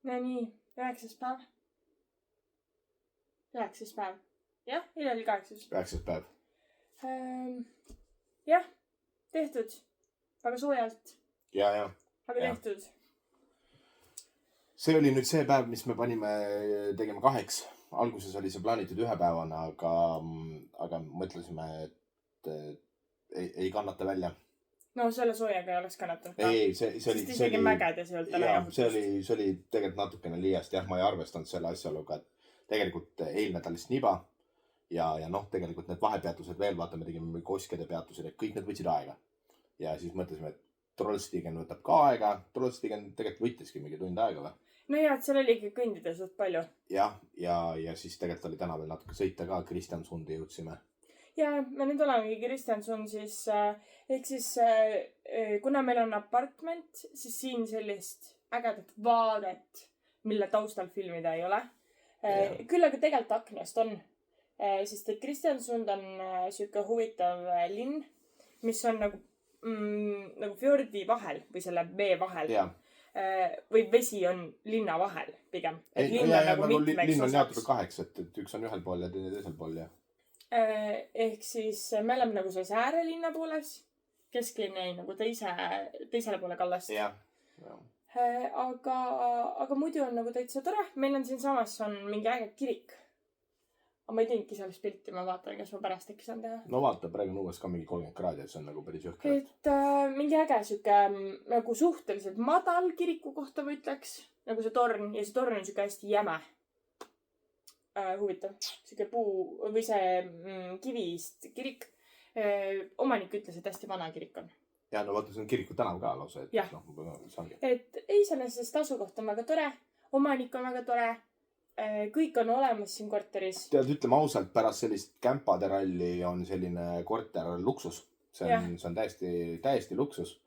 No nii, 9. päev. 9. päev. Jah, eile oli 8. 9. päev. Jah, tehtud. Väga soojalt. Ja. Aga tehtud. See oli nüüd see päev, mis me panime tegema 2. Alguses oli see plaanitud 1 päevana, aga mõtlesime, et ei kannata välja. No selle soojaga ei oleks kannatanud. Ei, see oli... Sest isegi mägedes ei olnud täna jahutust. See oli tegelikult natukene liiast. Jah, ma ei arvestanud selle asjaoluga, et tegelikult eelnädalist niba ja tegelikult need vahepeatused veel, vaata, me tegime koskede peatused ja kõik need võtsid aega. Ja siis mõtlesime, et Trollstigen võtab ka aega. Trollstigen tegelikult võttiski mingi tund aega või? No jah, et seal oli ikka kõndida suht palju. Jah, ja siis tegelikult oli täna veel natuke sõita ka. Kristjansundi jõudsime. Ja me nüüd olemegi Kristjansund siis, ehk siis kuna meil on apartment, siis siin sellist ägedat vaadet, mille taustal filmida ei ole. Küll aga tegelikult aknast on, sest et Kristjansund on siuke huvitav linn, mis on nagu fjordi vahel või selle vee vahel. Või vesi on linna vahel pigem. Linn on jaotud 2, et üks on ühel pool ja teine teisel pool ja. Ehk siis me oleme nagu selles äärelinna pooles, kesklinn jäi nagu teisele poole kallast. Aga muidu on nagu täitsa tore. Meil on siin samas on mingi äge kirik. Aga ma ei teinudki sellest pilti, ma vaatan, kas ma pärast äkki saan teha. No vaata, praegu on uues ka mingi 30 kraadi, et see on nagu päris jõhker. Et mingi äge siuke nagu suhteliselt madal kiriku kohta ma ütleks. Nagu see torn ja see torn on siuke hästi jäme. Huvitav. Siuke puu või see kivist kirik. Omanik ütles, et hästi vana kirik on. Ja no vaata, see on kiriku tänav ka lausa. Et iseenesest asukoht on väga tore. Omanik on väga tore. Kõik on olemas siin korteris. Tead, ütleme ausalt, pärast sellist kämpaderalli on selline korter luksus. See on täiesti luksus.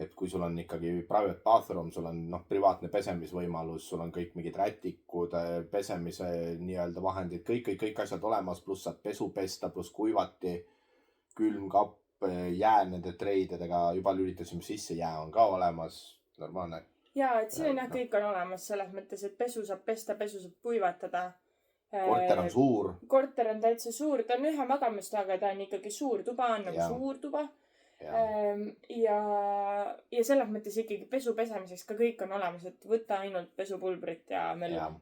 Et kui sul on ikkagi private bathroom, sul on privaatne pesemisvõimalus, sul on kõik mingid rätikud, pesemise nii-öelda vahendid, kõik asjad olemas, pluss saad pesu pesta, pluss kuivati, külmkapp, jää nende treidedega, juba lülitasime sisse, jää on ka olemas, normaalne. Ja, et siin on kõik on olemas selles mõttes, et pesu saab pesta, pesu saab kuivatada. Korter on suur. Korter on täitsa suur, ta on ühe magamistoaga, ta on ikkagi suur tuba, on nagu suur tuba. Ja selles mõttes ikkagi pesu pesemiseks ka kõik on olemas, et võta ainult pesupulbrit ja möllu.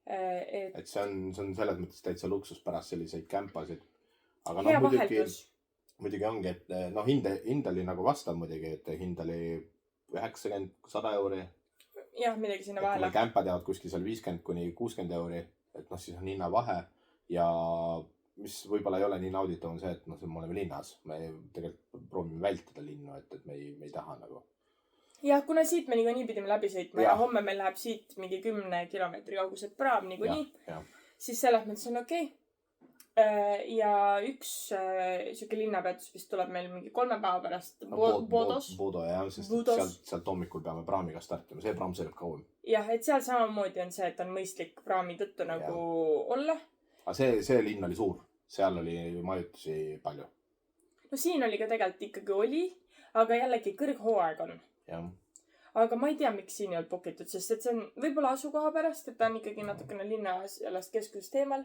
Et see on selles mõttes täitsa luksus pärast selliseid kämpasid. Aga hea vaheldus. Muidugi ongi, et hind oli nagu vastav muidugi, et hind oli 90-100 euri. Jah, midagi sinna vahele. Kui kämpad jäävad kuskil seal 50-60 euri, et siis on hinna vahe ja mis võib-olla ei ole nii nauditav on see, et me oleme linnas. Me tegelikult proovime vältida linnu, et me ei taha nagu. Jah, kuna siit me nii pidime läbi sõitma ja homme meil läheb siit mingi 10 kilomeetri kaugused praam nii, siis selles mõttes on okei. Ja üks siuke linnapeatus vist tuleb meil mingi 3 päeva pärast Bodos. Bodo, jah, sest sealt hommikul peame praamiga startima. See praam sõidab kauem. Jah, et seal samamoodi on see, et on mõistlik praami tõttu nagu olla. Aga see linn oli suur. Seal oli majutusi palju. No siin oli ka tegelikult ikkagi oli, aga jällegi kõrghooaeg on. Aga ma ei tea, miks siin ei olnud bokitud, sest et see on võib-olla asukoha pärast, et ta on ikkagi natukene linnas sellest keskusest eemal.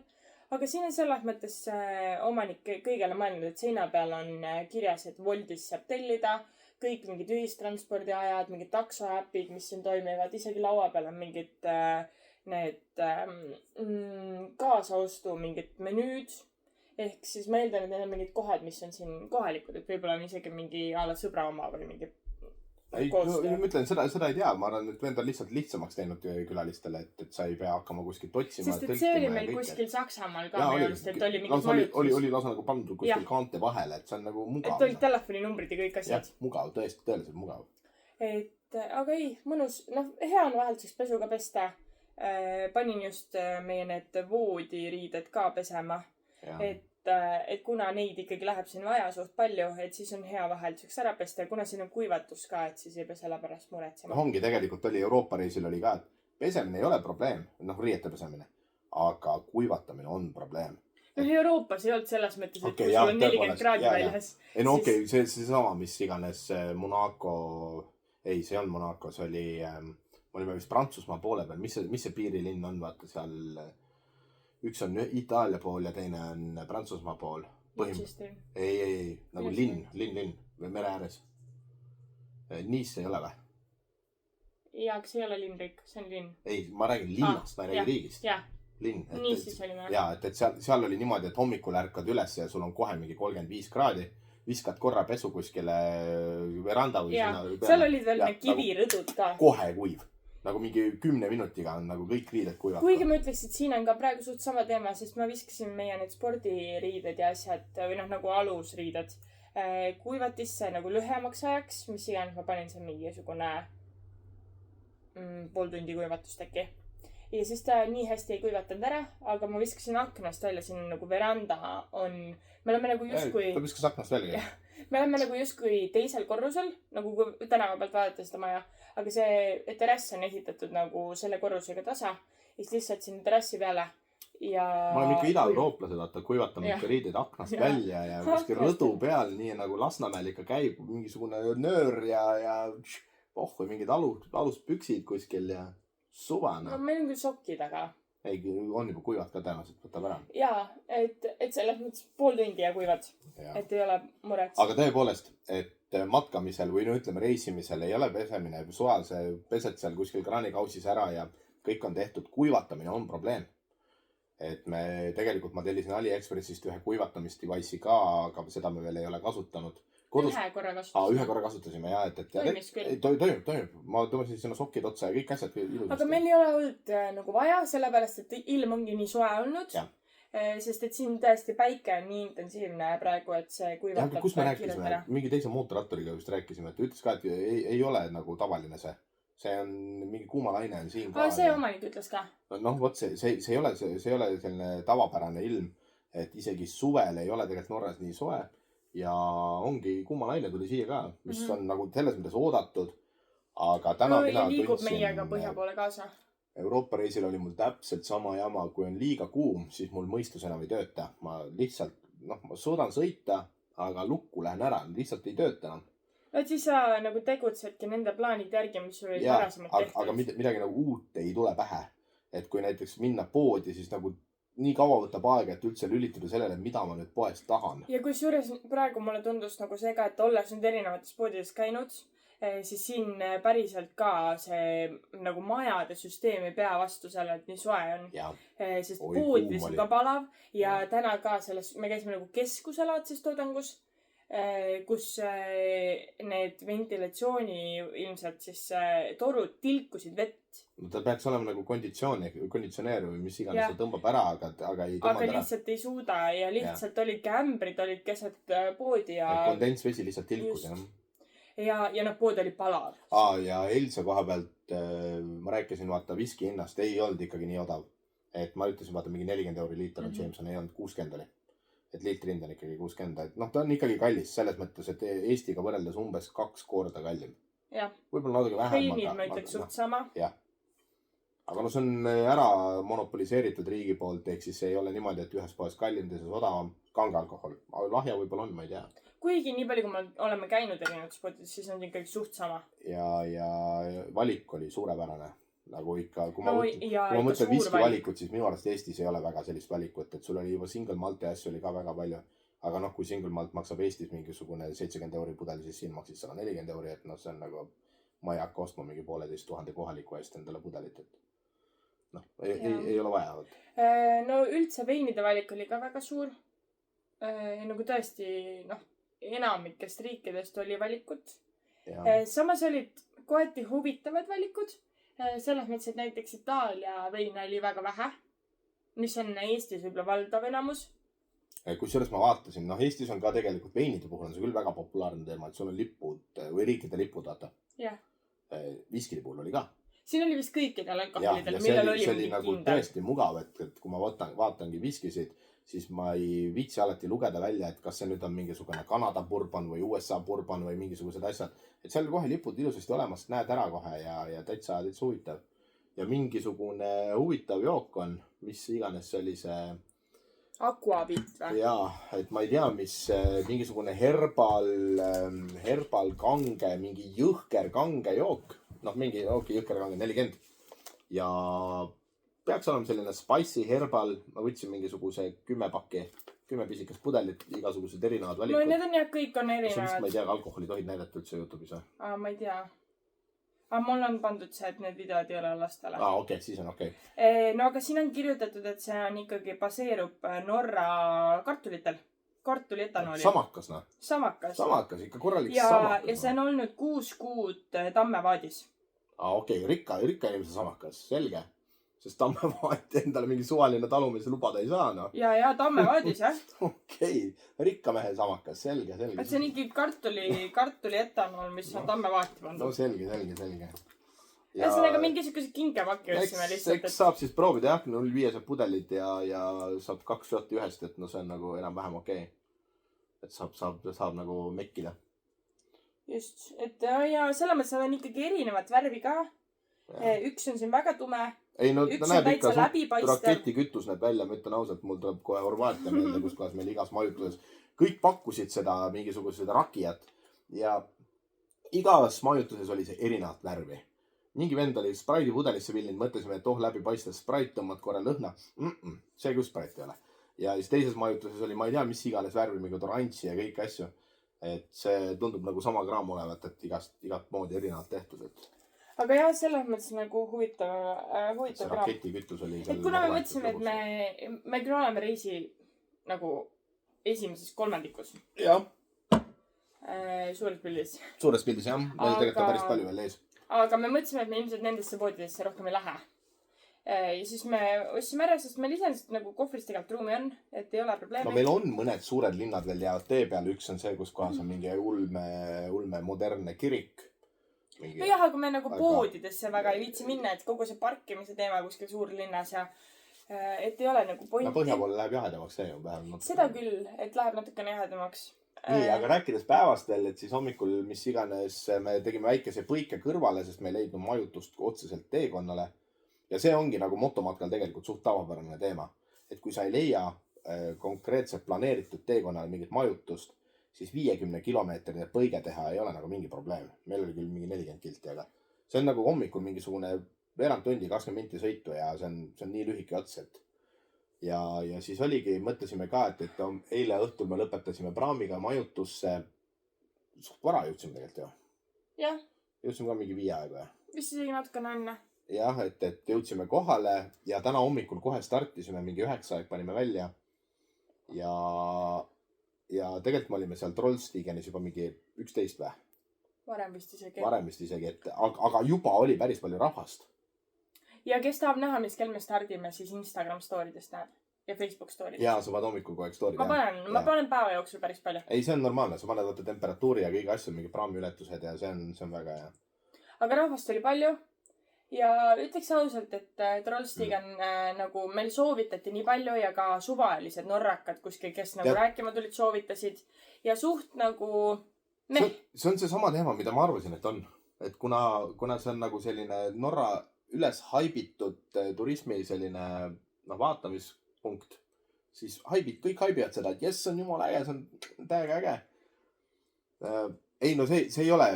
Aga siin on selles mõttes omanik kõigele mõelnud, et seina peal on kirjas, et Woltis saab tellida, kõik mingid ühistranspordiajad, mingid taksoäpid, mis siin toimivad, isegi laua peal on mingid need kaasaostu mingid menüüd. Ehk siis ma eeldan, et need on mingid kohad, mis on siin kohalikud, et võib-olla on isegi mingi ala sõbra oma või mingi koostöö. Ma ütlen, seda ei tea. Ma arvan, et vend on lihtsalt lihtsamaks teinud külalistele, et sa ei pea hakkama kuskilt otsima. Sest et see oli meil kuskil Saksamaal ka meelest, et oli mingid majutus. Oli lausa nagu pandud kuskil kaante vahele, et see on nagu mugav. Et olid telefoninumbrid ja kõik asjad. Jah, mugav, tõeliselt mugav. Aga ei, mõnus. Hea on vahelduseks pesuga pesta. Panin just meie need voodiriided ka pesema. Et kuna neid ikkagi läheb siin vaja suht palju, et siis on hea vahelduseks ära pesta ja kuna siin on kuivatus ka, et siis ei pea selle pärast muretsema. Ongi tegelikult oli Euroopa reisil oli ka, et pesemine ei ole probleem, riiete pesemine, aga kuivatamine on probleem. Euroopas ei olnud selles mõttes, et kui sul on 40 kraadi väljas. See sama, mis iganes Monaco, ei, see on Monaco, see oli olime vist Prantsusmaa poole peal, mis see piirilinn on, vaata seal, üks on Itaalia pool ja teine on Prantsusmaa pool. Ei, nagu linn, mere ääres. Nice ei ole või? Jaa, aga see ei ole linnriik, see on linn. Ei, ma räägin linnast, ma ei räägi riigist. Linn. Nice'is olime. Jaa, et seal oli niimoodi, et hommikul ärkad üles ja sul on kohe mingi 35 kraadi. Viskad korra pesu kuskile veranda või seal olid veel need kivirõdud ka. Kohe kuiv. Nagu mingi 10 minutiga on nagu kõik riided kuivad. Kuigi ma ütleks, et siin on ka praegu suht sama teema, sest ma viskasin meie need spordiriided ja asjad või nagu alusriided kuivatisse nagu lühemaks ajaks, mis iganes ma panin seal mingisugune pool tundi kuivatust äkki. Ja siis ta nii hästi ei kuivatanud ära, aga ma viskasin aknast välja, siin nagu veranda on, me oleme nagu justkui... Ta viskas aknast välja. Me oleme nagu justkui teisel korrusel, nagu kui tänava pealt vaadata seda maja, aga see terrass on ehitatud nagu selle korrusega tasa ja siis lihtsalt siin terrassi peale ja... Ma olen ikka ida-eurooplased, vaata, kuivatame ikka riideid aknast välja ja kuskil rõdu peal, nii nagu Lasnamäel ikka käib mingisugune nöör ja või mingid aluspüksid kuskil ja suvana. No meil on küll sokid, aga... Ei, on juba kuivad ka tõenäoliselt, võtab ära. Jaa, et selles mõttes pool tundi ja kuivad, et ei ole muret. Aga tõepoolest, et matkamisel või ütleme reisimisel ei ole pesemine suvel, see pesed seal kuskil kraanikausis ära ja kõik on tehtud. Kuivatamine on probleem. Et ma tellisin AliExpressist ühe kuivatamisdevice'i ka, aga seda me veel ei ole kasutanud. Ühe korra kasutasime. Ühe korra kasutasime, jah. Toimis küll. Toimib. Ma tõmbasin sinna sokid otsa ja kõik asjad ilusasti. Aga meil ei ole olnud nagu vaja, sellepärast, et ilm ongi nii soe olnud. Sest et siin tõesti päike on nii intensiivne praegu, et see kuivatab. Kus me rääkisime? Mingi teise mootorrattoriga just rääkisime, et ütles ka, et ei ole nagu tavaline see. See on mingi kuumalaine on siin ka. See omanik ütles ka. Noh, võt see ei ole selline tavapärane ilm, et isegi suvel ei ole tegelikult Norras nii soe. Ja ongi kuumalaine tuli siia ka, mis on nagu selles mõttes oodatud, aga täna mina liigub meiega põhja poole kaasa. Euroopa reisil oli mul täpselt sama jama, kui on liiga kuum, siis mul mõistus enam ei tööta. Ma lihtsalt, ma suudan sõita, aga lukku lähen ära, lihtsalt ei tööta enam. Et siis sa nagu tegutsedki nende plaanid järgi, mis sul oli varasemalt tehtud. Aga midagi nagu uut ei tule pähe. Et kui näiteks minna poodi, siis nagu nii kaua võtab aega, et üldse lülituda sellele, mida ma nüüd poest tahan. Ja kui suures praegu mulle tundus nagu see ka, et olles nüüd erinevates poodides käinud, siis siin päriselt ka see nagu majade süsteem ei pea vastu selle, et nii soe on. Sest poodides on ka palav ja täna ka me käisime nagu keskuselaadses toodangus, kus need ventilatsiooni ilmselt siis torud tilkusid vett. No ta peaks olema nagu konditsioneer või mis iganes ta tõmbab ära, aga ei tõmbab ära. Aga lihtsalt ei suuda ja lihtsalt olid ämbrid olid keset poodi ja... Kondensvesi lihtsalt tilkus, jah. Ja pood oli palav. Ja eilse koha pealt ma rääkisin, vaata, viski hinnast ei olnud ikkagi nii odav. Et ma ütlesin, vaata, mingi 40 € liiter on Jameson, ei olnud 60 oli. Et liitri hind on ikkagi 60. Et ta on ikkagi kallis selles mõttes, et Eestiga võrreldes umbes 2 korda kallim. Võib-olla natuke vähem. Veinid ma ütleks suht sama. Jah. Aga see on ära monopoliseeritud riigi poolt, ehk siis ei ole niimoodi, et ühes poes kallim, teises odavam kangalkohol. Lahja võib-olla on, ma ei tea. Kuigi nii palju, kui me oleme käinud erinevates poodides, siis on ikkagi suht sama. Ja valik oli suurepärane. Nagu ikka, kui ma mõtlen viski valikut, siis minu arvast Eestis ei ole väga sellist valikut, et sul oli juba single malt ja asju oli ka väga palju. Aga kui single malt maksab Eestis mingisugune 70 € pudel, siis siin maksis 140 €, et see on nagu, ma ei hakka ostma mingi 1500 kohaliku eest endale pudelit, et ei ole vaja. No üldse veinide valik oli ka väga suur. Nagu tõesti, enamikest riikidest oli valikut. Samas olid kohati huvitavad valikud. Selles mõttes, et näiteks Itaalia veine oli väga vähe, mis on Eestis võib-olla valdav enamus. Kusjuures ma vaatasin, Eestis on ka tegelikult veinide puhul on see küll väga populaarne teema, et sul on lipud või riikide lipud, vaata. Viskide puhul oli ka. Siin oli vist kõikidel alkoholidel, millel oli mingi nagu kindel. Tõesti mugav, et kui ma vaatangi viskisid, siis ma ei viitsi alati lugeda välja, et kas see nüüd on mingisugune Kanada bourbon või USA bourbon või mingisugused asjad. Et seal kohe lipud ilusasti olemas, näed ära kohe ja täitsa huvitav. Ja mingisugune huvitav jook on, mis iganes see oli see... Aquavit või? Jaa, et ma ei tea, mis mingisugune herbal kange, mingi jõhker kange jook. noh, mingi jõhkerkange 40 ja peaks olema selline spicy herbal. Ma võtsin mingisuguse 10 pakki, 10 pisikest pudelit, igasugused erinevad valikud. No need on jah, kõik on erinevad. Ma ei tea, alkoholi tohid näidata üldse YouTube'is või? Ma ei tea. Mul on pandud see, et need videod ei ole lastele. Okei, siis on okei. No aga siin on kirjutatud, et see on ikkagi baseerub Norra kartulitel. Kartulietanooli. Samakas, noh? Samakas, ikka korralik samakas. Ja see on olnud 6 kuud Tammevaadis. Okei, rikka inimese samakas, selge. Sest Tammevaati endale mingi suvaline talumees lubada ei saa, noh. Ja Tammevaadis, jah. Okei, rikka mehe samakas, selge. Et see on ikkagi kartulietanool, mis on Tammevaati pandud. No selge. Ja see on aga mingisuguse kinkepakki otsime lihtsalt. Eks saab siis proovida, jah, 0,5 pudelid ja saab 2 šotti ühest, et no see on nagu enam-vähem okei. Et saab nagu mekkida. Just, et ja selles mõttes on ikkagi erinevat värvi ka. Üks on siin väga tume. Ei, no üks näeb on täitsa läbipaistev. Raketikütus näeb välja, ma ütlen ausalt, mul tuleb kohe Horvaatia meelde, kus kohas meil igas majutuses. Kõik pakkusid seda mingisugused rakijat ja igas majutuses oli see erinevat värvi. Mingi vend oli spraidi pudelisse villinud, mõtlesime, et läbipaistev sprait, tõmbad korra lõhna. See küll sprait ei ole. Ja siis teises majutuses oli, ma ei tea, mis iganes värvi, mingi oranži ja kõik asju. Et see tundub nagu sama kraam olevat, et igat moodi erinevat tehtud. Aga jah, selles mõttes nagu huvitav see raketikütus oli. Et kuna me mõtlesime, et me küll oleme reisi nagu esimeses kolmandikus. Jah. Suures pildis. Suures pildis, jah. Meil tegelikult päris palju veel ees. Aga me mõtlesime, et me ilmselt nendesse poodidesse rohkem ei lähe. Ja siis me ostsime ära, sest meil iseenesest nagu kohvris tegelikult ruumi on, et ei ole probleemi. No meil on mõned suured linnad veel jäävad tee peale. Üks on see, kus kohas on mingi ulme modernne kirik. No jah, aga me nagu poodidesse väga ei viitsi minna, et kogu see parkimise teema kuskil suurlinnas ja et ei ole nagu pointi. No põhja poole läheb jahedamaks see ju vähemalt. Seda küll, et läheb natukene jahedamaks. Nii, aga rääkides päevast veel, et siis hommikul, mis iganes, me tegime väikese põike kõrvale, sest me ei leidnud majutust otseselt teekonnale. Ja see ongi nagu motomatkal tegelikult suht tavapärane teema. Et kui sa ei leia konkreetselt planeeritud teekonnale mingit majutust, siis 50 kilomeetrine põige teha ei ole nagu mingi probleem. Meil oli küll mingi 40 kilti, aga see on nagu hommikul mingisugune veerand tundi, 20 minti sõitu ja see on nii lühike ots, et ja siis oligi, mõtlesime ka, et eile õhtul me lõpetasime praamiga majutusse. Suht vara jõudsime tegelikult ju. Jah. Jõudsime ka mingi 5 aega, jah. Vist isegi natukene enne. Jah, et jõudsime kohale ja täna hommikul kohe startisime, mingi 9 aeg panime välja. Ja tegelikult me olime seal Trollstigenis juba mingi 11 või? Varem vist isegi. Aga juba oli päris palju rahvast. Ja kes tahab näha, mis kell me stardime, siis Instagram storidest näeb. Ja Facebook storidest. Jaa, sa paned hommikul kogu aeg storid. Ma panen päeva jooksul päris palju. Ei, see on normaalne. Sa paned temperatuuri ja kõige asju, mingi praamiületused ja see on väga hea. Aga rahvast oli palju. Ja ütleks ausalt, et Trollstigen nagu meil soovitati nii palju ja ka suvalised norrakad kuskil, kes nagu rääkima tulid, soovitasid. Ja suht nagu See on see sama teema, mida ma arvasin, et on. Et kuna see on nagu selline Norra üles haibitud turismi selline vaatamispunkt, siis kõik haibivad seda, et jess, see on jumala äge, see on täiega äge. Ei, no see ei ole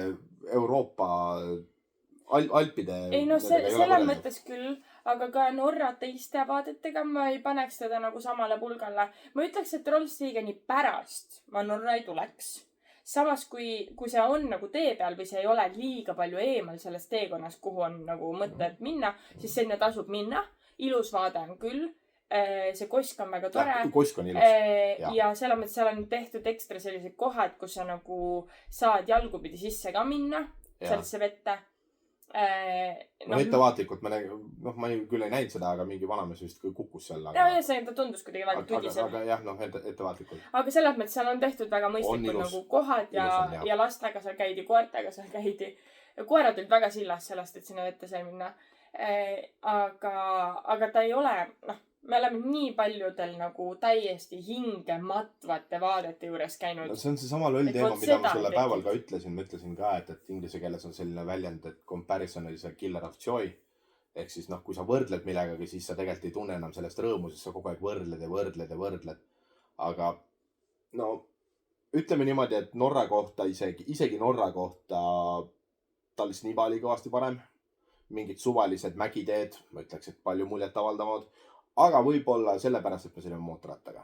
Euroopa Alpide. Ei, no selle mõttes küll, aga ka Norra teiste vaadetega ma ei paneks teda nagu samale pulgale. Ma ütleks, et Trollstigeni pärast ma Norra ei tuleks. Samas, kui see on nagu tee peal või see ei ole liiga palju eemal selles teekonnas, kuhu on nagu mõte minna, siis sinna tasub minna. Ilus vaade on küll. See kosk on väga tore. Kosk on ilus. Ja selles mõttes seal on tehtud ekstra sellised kohad, kus sa nagu saad jalgupidi sisse ka minna sellesse vette. Ettevaatlikult, ma küll ei näinud seda, aga mingi vanamees vist kukkus seal. Ja see tundus kuidagi väga tudisem. Aga jah, ettevaatlikult. Aga selles mõttes seal on tehtud väga mõistlikud nagu kohad ja lastega seal käidi, koertega seal käidi. Koerad olid väga sillas sellest, et sinna vette sai minna. Aga ta ei ole, me oleme nii paljudel nagu täiesti hinge matvate vaadete juures käinud. No see on see sama loll teema, mida ma sulle päeval ka ütlesin. Ma ütlesin ka, et inglise keeles on selline väljend, et comparison is a killer of joy. Ehk siis kui sa võrdled millegagi, siis sa tegelikult ei tunne enam sellest rõõmu, sest sa kogu aeg võrdled. Aga ütleme niimoodi, et Norra kohta, isegi Norra kohta Tallinnas Niba oli kõvasti parem. Mingid suvalised mägiteed, ma ütleks, et palju muljet avaldavad. Aga võib-olla sellepärast, et me sõidame mootorrattaga.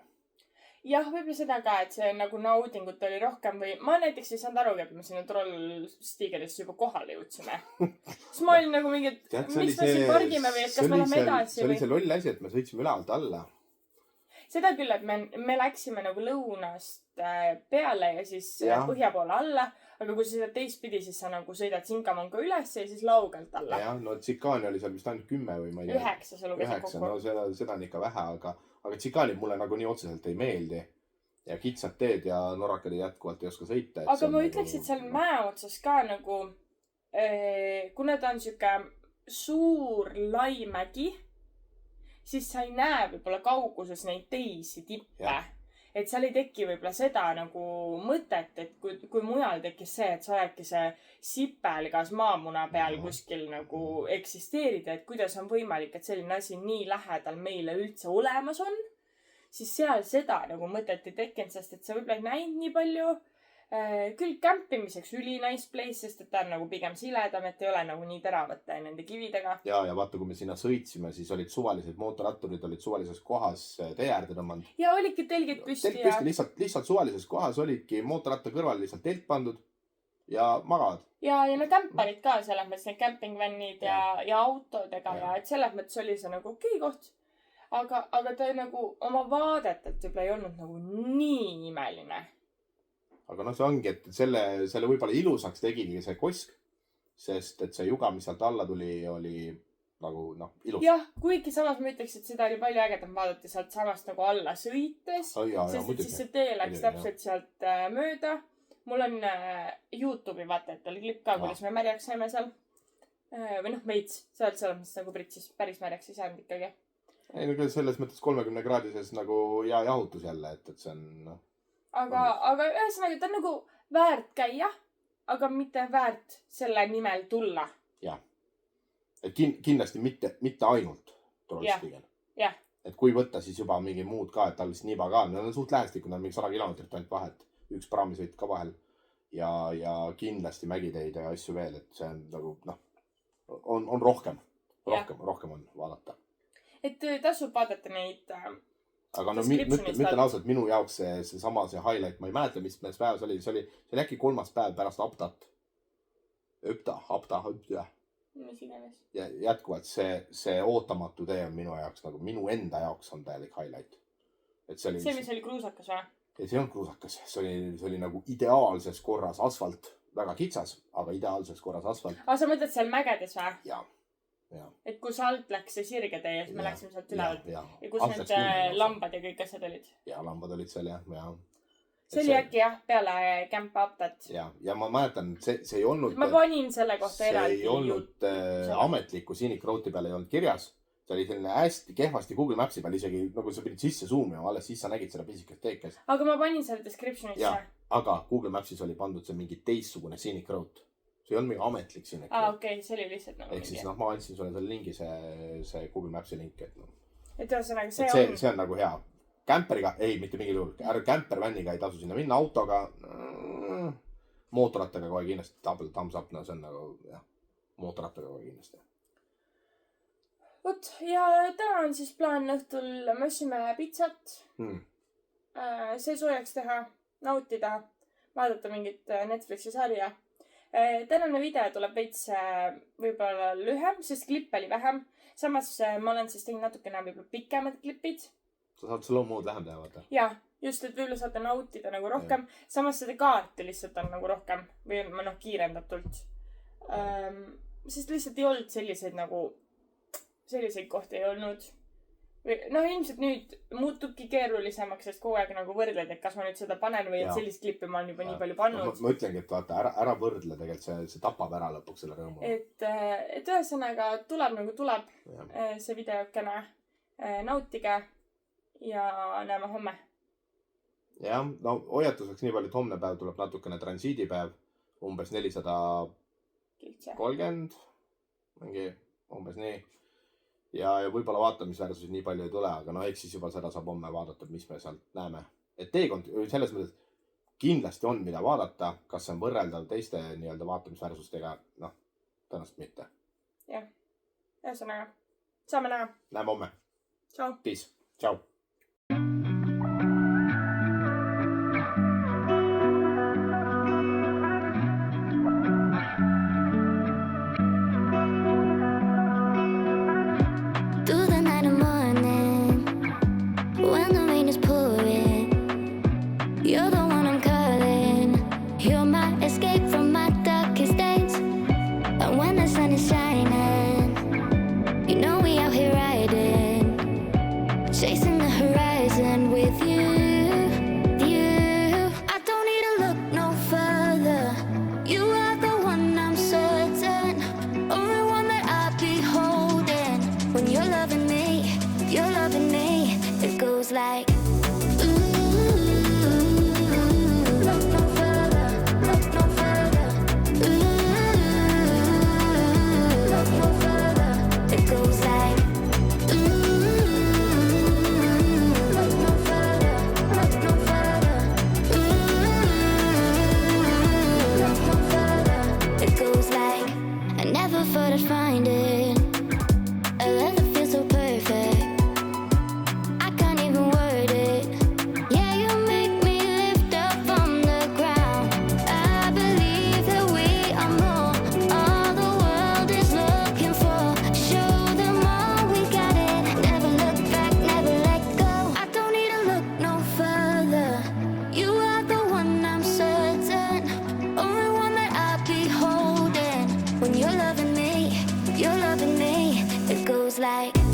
Jah, võib-olla seda ka, et see nagu naudingut oli rohkem või ma näiteks ei saanud arugi, et me sinna Trollstigerisse juba kohale jõudsime. Siis ma olin nagu mingi, et miks me siin pargime või et kas me läheme edasi. See oli see loll asi, et me sõitsime ülevalt alla. Seda küll, et me läksime nagu lõunast peale ja siis põhja poole alla, aga kui sa seda teistpidi, siis sa nagu sõidad Sinkamanka üles ja siis laugelt alla. Jah, no Tsikani oli seal vist ainult 10 või ma ei tea. 9 sa lugesid kokku. No seda on ikka vähe, aga Tsikani mulle nagu nii otseselt ei meeldi. Ja kitsad teed ja norrakad jätkuvalt ei oska sõita. Aga ma ütleks, et seal mäe otsas ka nagu, kuna ta on siuke suur lai mägi, siis sa ei näe võib-olla kauguses neid teisi tippe. Et seal ei teki võib-olla seda nagu mõtet, et kui mujal tekkis see, et sa oledki see sipelgas maamuna peal kuskil nagu eksisteerida, et kuidas on võimalik, et selline asi nii lähedal meile üldse olemas on, siis seal seda nagu mõtet ei tekkinud, sest et sa võib-olla ei näinud nii palju. Küll kämpimiseks üli nice place, sest et ta on nagu pigem siledam, et ei ole nagu nii teravate nende kividega. Ja vaata, kui me sinna sõitsime, siis olid suvalised mootorratturid, olid suvalises kohas tee äärde tõmmanud. Ja olidki telgid püsti. Telg püsti, lihtsalt suvalises kohas olidki mootorratta kõrval lihtsalt telk pandud ja magavad. Ja no kämperid ka selles mõttes, need campingvannid ja autodega ja et selles mõttes oli see nagu okei koht. Aga ta nagu oma vaadetelt võib-olla ei olnud nagu nii imeline. Aga no see ongi, et selle võib-olla ilusaks tegigi see kosk, sest et see juga, mis sealt alla tuli, oli nagu ilus. Jah, kuigi samas ma ütleks, et seda oli palju ägedam vaadata sealt samast nagu alla sõites, sest et siis see tee läks täpselt sealt mööda. Mul on YouTube'i vaata, et oli klipp ka, kuidas me märjaks saime seal. Või veits, selles mõttes nagu pritsis, päris märjaks ei saanud ikkagi. Ei, no selles mõttes 30-kraadises nagu hea jahutus jälle, et see on... Aga ühesõnaga, ta on nagu väärt käia, aga mitte väärt selle nimel tulla. Jah. Et kindlasti mitte ainult Trollstigen. Jah. Et kui võtta siis juba mingi muud ka, et Tallinnas Niba ka, need on suht lähestikku, nad on mingi 100 kilomeetrit ainult vahet. Üks praamisõit ka vahel. Ja kindlasti mägiteid ja asju veel, et see on nagu, on rohkem. Rohkem on vaadata. Et tasub vaadata neid... Aga no mõtlen ausalt, minu jaoks see highlight, ma ei mäleta, mis päev see oli. See oli äkki 3. päev pärast Aptat. Apta. Mis iganes. Ja jätkuvalt see ootamatu tee on minu jaoks, nagu minu enda jaoks on täielik highlight. See, mis oli kruusakas või? Ei, see on kruusakas. See oli nagu ideaalses korras asfalt. Väga kitsas, aga ideaalses korras asfalt. Aga sa mõtled seal mägedes või? Jaa. Et kus alt läks see sirge tee ja siis me läksime sealt ülevalt. Ja kus need lambad ja kõik asjad olid. Ja lambad olid seal, jah. See oli äkki peale Camp Aptat. Ja ma mäletan, see ei olnud... Ma panin selle kohta eraldi. See ei olnud ametliku Scenic Road'i peale ei olnud kirjas. See oli selline hästi kehvasti Google Maps'i peal isegi, nagu sa pidid sisse zoomima, alles siis sa nägid seda pisikest teekest. Aga ma panin selle descriptionisse. Aga Google Maps'is oli pandud see mingi teistsugune Scenic Road. See ei olnud mingi ametlik Scenic Road. Okei, see oli lihtsalt nagu mingi. Ehk siis ma andsin sulle selle lingi, see Google Maps'i link. Et ühesõnaga see on... See on nagu hea. Kämperiga, ei, mitte mingi juhul. Kämpervänniga ei tasu sinna minna, autoga, mootorrattaga kohe kindlasti, thumbs up, see on nagu, mootorrattaga kohe kindlasti. Võt, ja täna on siis plaan õhtul, me ostime pitsat, see soojaks teha, nautida, vaadata mingit Netflixi sarja. Tänane video tuleb veits võib-olla lühem, sest klipp oli vähem. Samas ma olen siis teinud natukene võib-olla pikemad klipid. Sa saad slow mode vähem teha, vaata. Ja, just, et võib-olla saate nautida nagu rohkem. Samas seda kaarti lihtsalt on nagu rohkem või kiirendatult. Sest lihtsalt ei olnud selliseid kohti ei olnud. Ilmselt nüüd muutubki keerulisemaks, sest kogu aeg nagu võrdled, et kas ma nüüd seda panen või et sellist klippi ma olen juba nii palju pannud. Ma ütlengi, et vaata, ära võrdle tegelikult, see tapab ära lõpuks selle rõõmu. Et ühesõnaga tuleb nagu tuleb see videokene, nautige ja näeme homme. Jah, no hoiatuseks nii palju, et homne päev tuleb natukene transiidipäev, umbes 430, mingi umbes nii. Ja võib-olla vaatamisväärsuses nii palju ei tule, aga eks siis juba seda saab homme vaadata, mis me sealt näeme. Et teekond, selles mõttes kindlasti on, mida vaadata, kas see on võrreldav teiste nii-öelda vaatamisväärsustega, tõenäoliselt mitte. jah, ühesõnaga, saame näha. Näeme homme. Tšau. Peace. Tšau. You're the one I'm calling. You're my escape from my darkest days. And when the sun is shining, you know we out here riding, chasing the horizon with you. I don't need to look no further. You are the one I'm certain, only one that I'll be holding. When you're loving me, it goes like. Find it, a love that feels so perfect. I can't even word it. Yeah, you make me lift up from the ground. I believe that we are more. All the world is looking for. Show them all we got it. Never look back, never let go. I don't need to look no further. You are the one I'm certain, only one that I'll be holding. When you're loving me, it goes like.